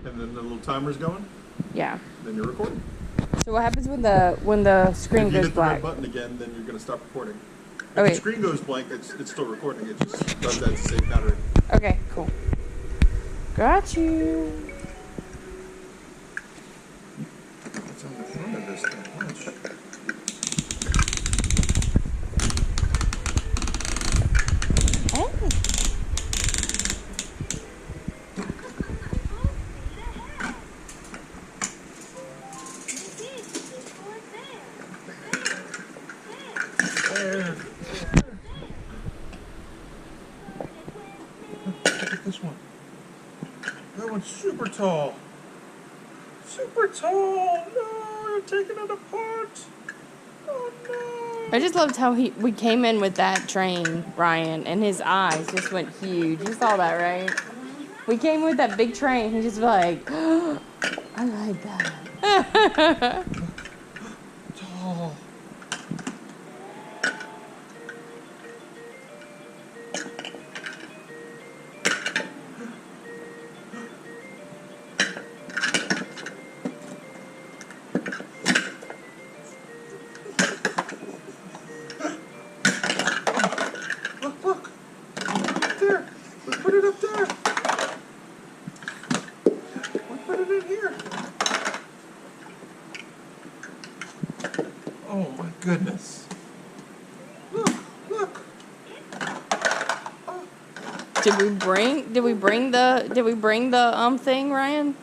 And then the little timer's going. Yeah. Then you're recording. So what happens when the screen if you goes hit black? the red button again, then you're going to stop recording. If Okay. the screen goes blank, it's still recording. It just does that to save battery. Okay, cool. Got you. What's on the front of this thing? Watch. Hey. Look at this one. That one's super tall. Super tall. No, you're taking it apart. Oh no. I just loved how we came in with that train, Ryan, and his eyes just went huge. You saw that, right? We came with that big train. He just was like, oh, I like that. Tall. Look. Up there. We put it up there. We put it in here. Oh my goodness. Look. Oh. Did we bring the thing, Ryan?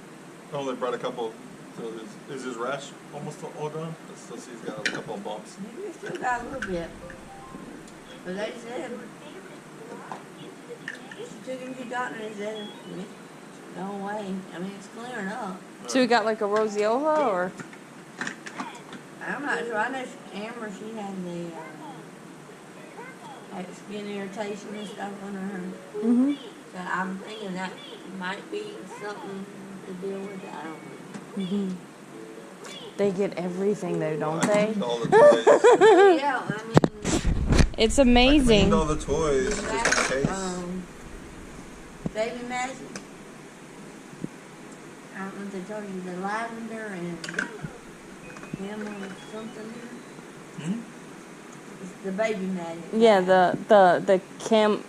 Oh, they brought a couple. So is his rash almost all gone? I still see he's got a couple of bumps. Maybe still got a little bit. But they said, she took him to the doctor and they said, no way. I mean, it's clearing up. So we got like a roseola, or? I'm not sure. I know Amber, she had the like skin irritation and stuff under her. Mm-hmm. So I'm thinking that might be something to deal with. I don't know. Mm-hmm. They get everything though, don't they? All the toys. Yeah, I mean, It's I amazing. cleaned all the toys just in case. baby magic. I don't know if they told you the lavender and camel something. Hmm? It's the baby magic. Yeah, the cam.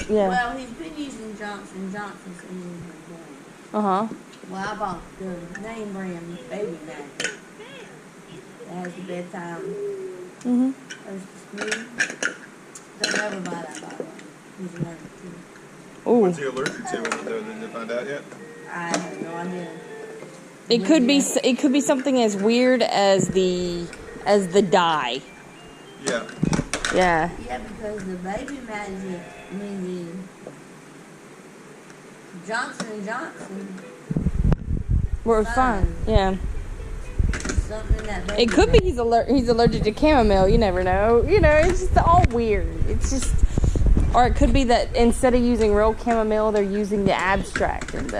Yeah. Well, he's been using Johnson since he was born. Uh-huh. Well, I bought the name brand baby magic. That has the bedtime. Mm-hmm. There's the smooth. Don't ever buy that bottle. He's allergic to it. Ooh. What's he allergic to? Did they find out yet? I have no idea. It could be something as weird as the dye. Yeah. Yeah. Yeah, because the baby magic, I mean the Johnson We're fine. Yeah. is something that baby It could be magic. he's allergic to chamomile. You never know. You know, it's just all weird. It's just, or it could be that instead of using real chamomile, they're using the abstract and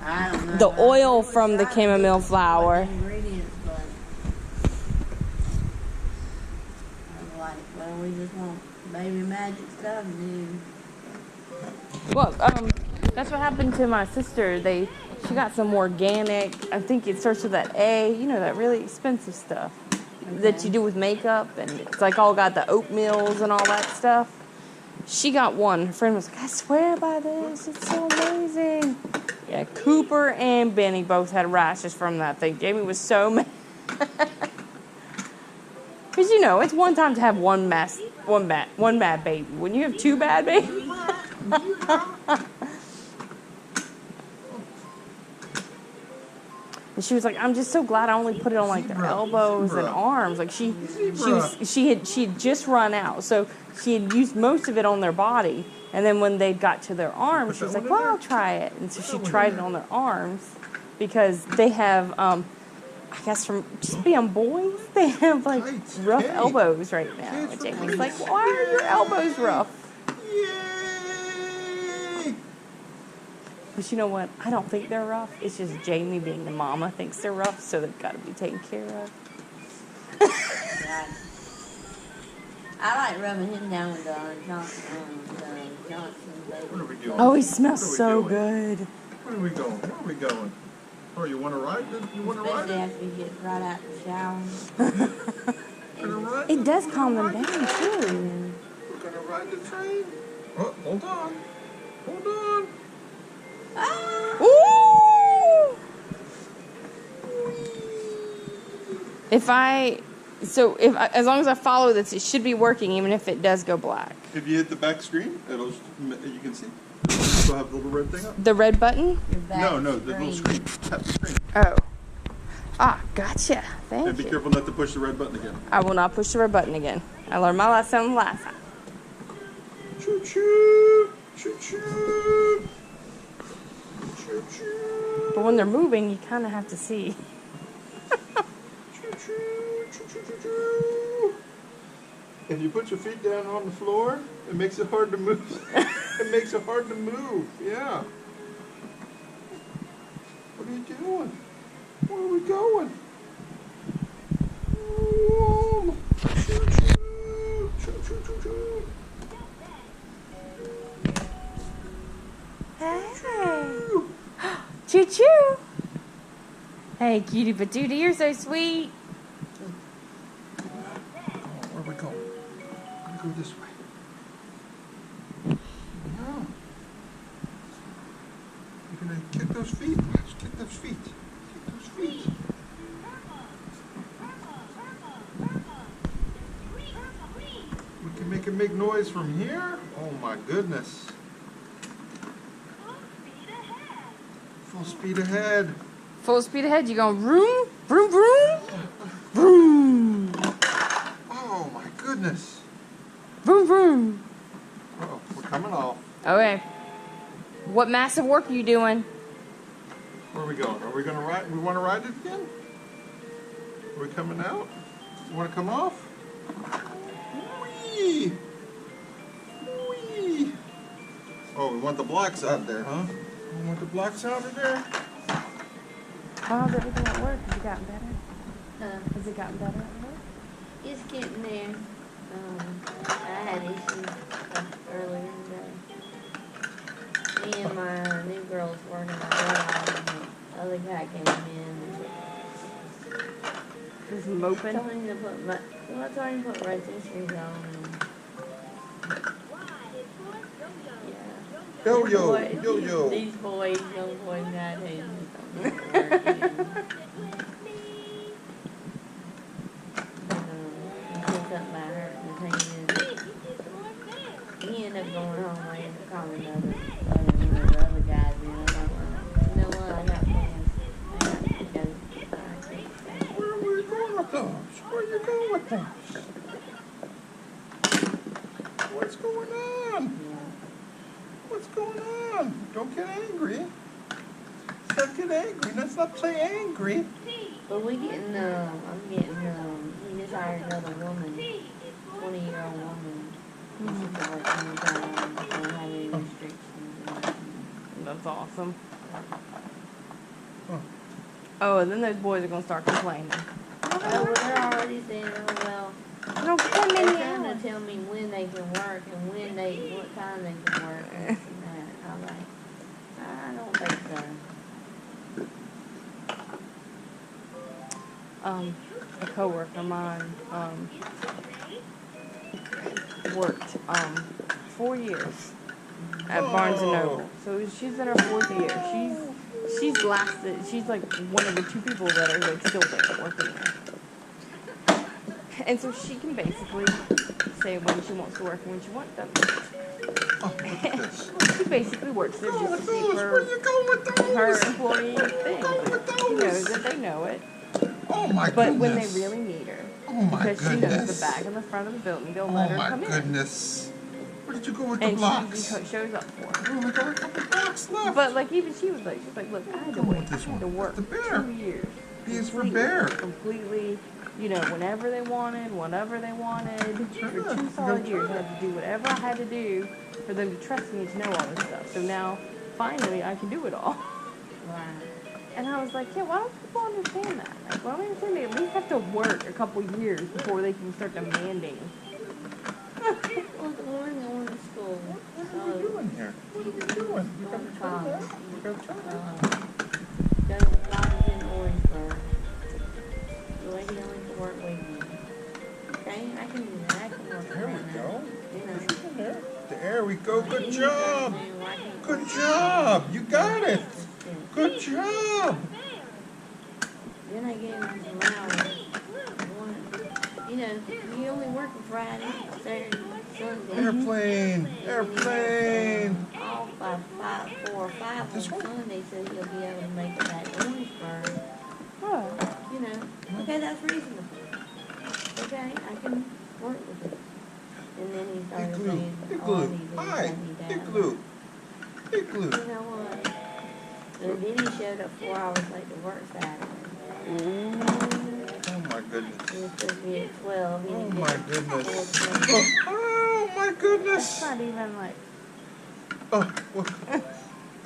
I don't know. the oil from the chamomile flower. Ingredients, but I'm like, well, we just want baby magic stuff, dude. Well, that's what happened to my sister. She got some organic. I think it starts with that A. You know, that really expensive stuff that you do with makeup, and it's like all got the oatmeals and all that stuff. She got one. Her friend was like, I swear by this. It's so amazing. Yeah, Cooper and Benny both had rashes from that thing. Jamie was so mad. Because, you know, it's one time to have one bad baby. When you have two bad babies. And she was like, I'm just so glad I only put it on like their elbows and arms. Like she had just run out. So she had used most of it on their body. And then when they got to their arms, she was like, well, I'll try it. And so she tried it on their arms because they have, I guess from just being boys, they have like rough elbows right now. And Jamie's like, why are your elbows rough? But you know what? I don't think they're rough. It's just Jamie, being the mama, thinks they're rough, so they've got to be taken care of. I like rubbing him down with Johnson baby. What are we doing? Oh, he smells so good. Where are we going? Where are we going? Oh, you want to ride? You want to ride Especially it? after you get right out the shower. We're gonna ride It the- does we're calm them gonna ride down the- too. We're gonna ride the train. Oh, hold on. Hold on. Ah! Ooh! As long as I follow this, it should be working, even if it does go black. If you hit the back screen, you can see. You'll have the little red thing up. The red button? Your back No, the little screen. Tap the screen. Oh. Ah, gotcha. Thank And be you. careful not to push the red button again. I will not push the red button again. I learned my lesson last time. Choo choo, choo choo, choo choo. But when they're moving, you kind of have to see. Choo choo, choo choo choo choo. If you put your feet down on the floor, it makes it hard to move. It makes it hard to move. Yeah. What are you doing? Where are we going? Whoa. Choo choo, choo choo choo choo. Hey. Choo choo. Hey, cutie patootie, you're so sweet. Where are we going? We go this way. No. You're gonna kick those feet. Watch, kick those feet. Kick those feet. We can make it make noise from here. Oh my goodness. Full speed ahead. Full speed ahead, you going vroom, vroom, vroom, vroom, Oh my goodness. vroom, vroom. Oh, we're coming off. Okay. What massive work are you doing? Where are we going? Are we gonna ride? We want to ride it again? Are we coming out? You want to come off? Whee! Whee! Oh, we want the blocks out there, huh? We want the blocks out of there? How's everything at work? Has it gotten better? Has it gotten better at work? It's getting there. I had issues earlier today. Me and my new girl's working on that, and the other guy came in. Just moping? Told him to put I told him to put rotations on. Yeah. Yo These yo, boys- yo yo. These boys, young boys nowadays, he said something about hurting his hand. He ended up going home. I ended up calling the other guys in. I'm like, well, you know what? I got plans. I got to go. I can't stay. Where are we going with those? Where are you going with those? What's going on? Yeah. What's going on? Don't get angry. Don't get angry. Let's not play angry. But we getting, I'm getting, he just hired another woman, 20-year-old woman. And she can work anytime, don't have any restrictions. That's awesome. Huh. Oh, and then those boys are going to start complaining. Oh, well, they're already saying, oh, well, I don't get that they're many trying hours. to tell me when they can work and what time they can work and this and that. I'm like, I don't think so. A coworker of mine, worked, 4 years at Barnes and Noble. So she's in her 4th year. She's lasted, she's like one of the 2 people that are like still there working there. And so she can basically say when she wants to work and when she wants them. Oh, look at this. She basically works there Go just with to keep those. Where her, you going with those? her employee thing. Go with She knows those. that they know it. Oh my But goodness. when they really need her, Oh my because she knows goodness. the bag in the front of the building, they'll Oh let her my come goodness. Where did you go with in. the And blocks? she shows up for her. Oh, we got a couple blocks left. But like even she was like, look, I had to Go with wait this one. to work The bear. 2 years. He is for Completely- bear. Completely, you know, whenever they wanted, whenever they wanted. Sure. For 2 solid years, I had to do whatever I had to do for them to trust me to know all this stuff. So now, finally, I can do it all. Right. And I was like, yeah, why don't people understand that? Like, why don't they understand they at least have to work a couple years before they can start demanding? Well, we're going to school. What are we doing here? What are we doing? We got to turn left. We got to turn left. Go to Good job. Good job. You got it. Good job. Then I gave him some hours. You know, he only working Friday, Saturday, Sunday. Airplane. Airplane. All by 4 or 5 on Sunday, so he'll be able to make it back to Orangeburg. Oh. You know, okay, that's reasonable. Okay, I can work with it. And then he started Igloo. saying, Igloo. he Hi. me down. Igloo. Igloo. You know what? And then he showed up 4 hours late to work Saturday. Oh my goodness. He was supposed to be at 12. He Oh didn't my get goodness. 4:20. Oh my goodness. That's not even like. Oh, well,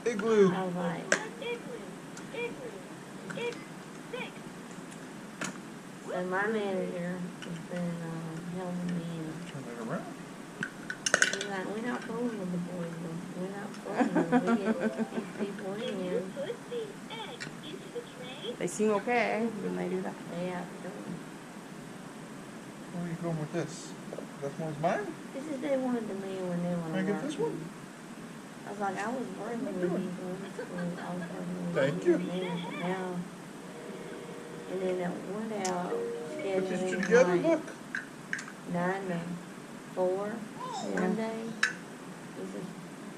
Igloo. I was like, so my manager has been helping me. Turn it around. He's like, we're not fooling with the boys. We're not fooling with them. We get these people in. They seem okay when they do that. They have to do it. Where are you going with this? That one's mine? This is they wanted to me when they Can I wanted to get this one? I was like, I was working with these ones when I was working with Thank these you. men, but now, and then that one out Put these two scheduling together, like look. 9 to 4 one day. He says,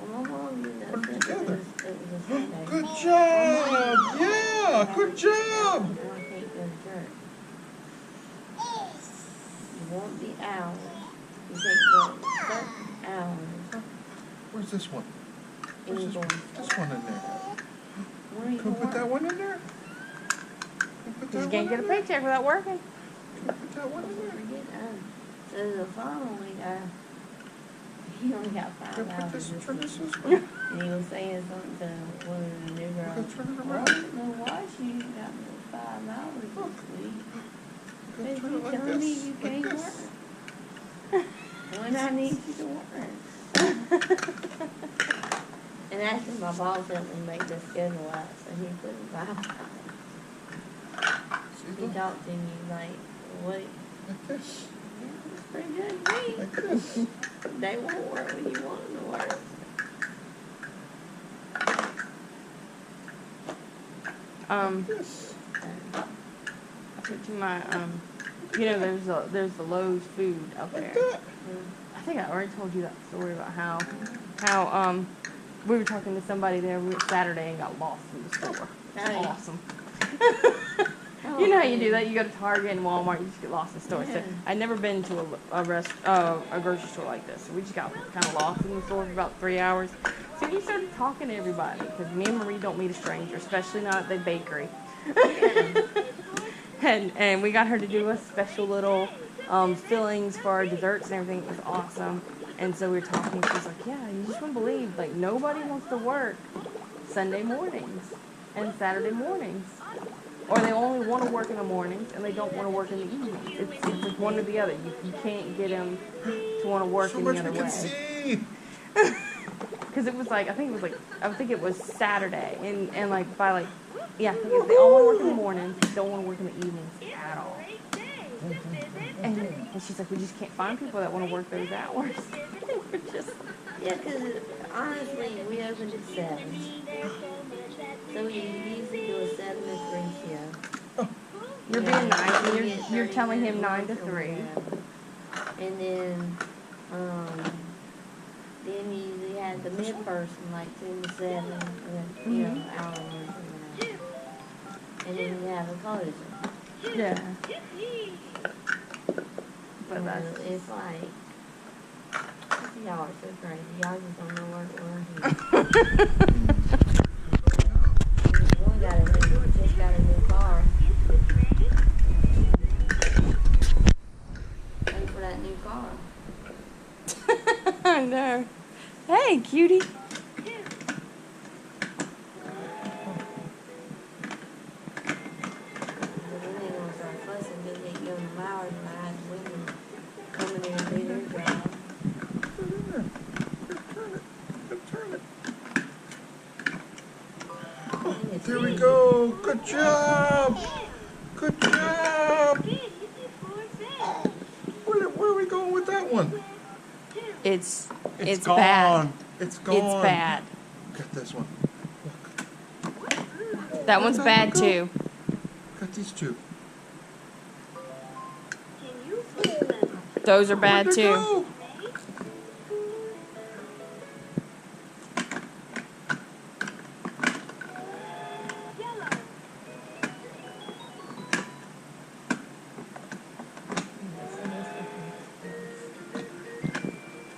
well, my mom did that. Put it It together. was a Sunday. Good job. Yeah, good job. Now I can't go to church. You want the hours. You take the certain hours. Where's this one? And Where's you go, this one in there? what are you Can we put that doing? one in there? Can we put You that can't one get a in there? paycheck without working. Can we put that one in there? So the following week, he only got 5 Can we put hours this, this turn week. this this way? And he was saying something to one of the new girls. Okay, turn it Well, I around. don't know why she got no 5 hours Look. this week. Okay, Because turn you it like telling me this. you Like can't this. work. When I need you to work. And actually my boss helped me make this schedule out, so he put it 5 hours. See, He look. talked to me like, what? Like this. Yeah, it's pretty good to me. Like this. They won't work when you want them to work. This. I took to my you know, there's the Lowe's food out Like there. that. I think I already told you that story about how we were talking to somebody there Saturday and got lost in the store. It's Nice. awesome. You know how you do that? You go to Target and Walmart, you just get lost in the store. So Yeah. I'd never been to a grocery store like this. So we just got kind of lost in the store for about 3 hours. So we started talking to everybody because me and Marie don't meet a stranger, especially not at the bakery. And we got her to do a special little fillings for our desserts and everything. It was awesome. And so we were talking. She was like, "Yeah, you just wouldn't believe. Like nobody wants to work Sunday mornings and Saturday mornings, or they only want to work in the mornings and they don't want to work in the evenings. It's like one or the other. You can't get them to want to work So any much other we can way." see. Because it was like I think it was Saturday and like by like yeah I think they all want to work in the mornings, don't want to work in the evenings at all. And she's like, we just can't find people that want to work those hours. We're just Yeah, because honestly, we opened at 7. So we usually do a 7 to 3 shift. you're being nice. And you're telling him 9 to 3. And then you usually have the mid person like 2 to 7, and then, you know, hour lunch. And then you have a closer. Yeah. But So that's it's like, y'all are so crazy. Y'all just don't know what we're One just got a new car. Waiting for that new car. I know. Hey, cutie. But then they gonna start fussing because they give them hours and I had women coming in and do their job. Put it in there. Turn it. Oh, there we go. Good job. Good job. Where are we going with that one? It's It's bad. gone. It's gone. It's bad. Got this one. Look. That one's bad Go. too. Got these two. Those are bad Where'd they too. go?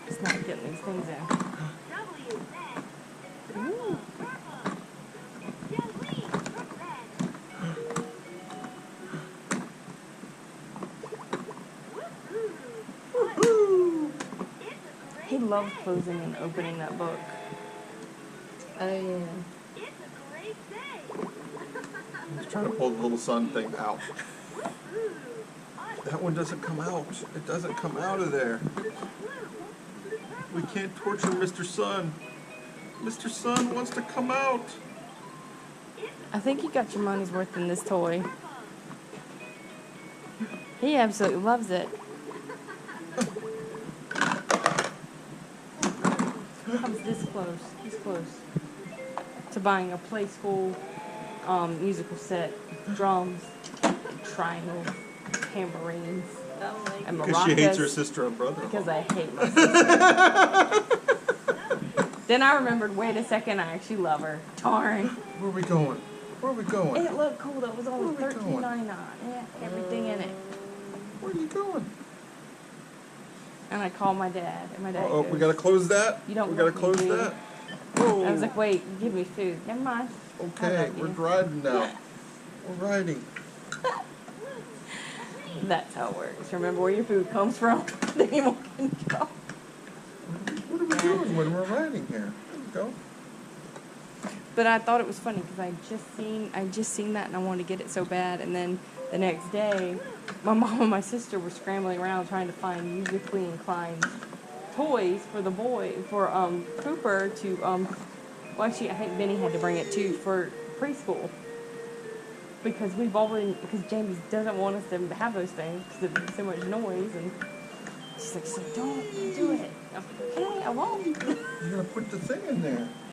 It's not getting these things in. Ooh. He loves closing and opening that book. Oh yeah. He's trying to pull the little sun thing out. That one doesn't come out. It doesn't come out of there. We can't torture Mr. Sun. Mr. Sun wants to come out. I think you got your money's worth in this toy. He absolutely loves it. I was this close to buying a play school musical set, drums, triangles, tambourines, and maracas. Because she hates her sister and brother. Because I hate my sister. Then I remembered, wait a second, I actually love her. Darn. Where are we going? Where are we going? It looked cool. That was only Where are we going? $13.99. Yeah, everything in it. Where are you going? And I called my dad, and my dad Oh, goes, we gotta close that? You don't We gotta love me, close do you? that? Whoa. I was like, wait, give me food. Never mind. I Okay, love we're you. riding now. We're riding. That's how it works. Remember where your food comes from. Then you won't control. What are we doing when we're riding here? There we go. But I thought it was funny because I just seen that and I wanted to get it so bad. And then the next day, my mom and my sister were scrambling around trying to find musically inclined toys for the boy, for Cooper to well, actually I think Benny had to bring it too for preschool. Because because Jamie doesn't want us to have those things because it makes so much noise, and she's like, don't do it. I'm like, okay, I won't. You're gonna put the thing in there.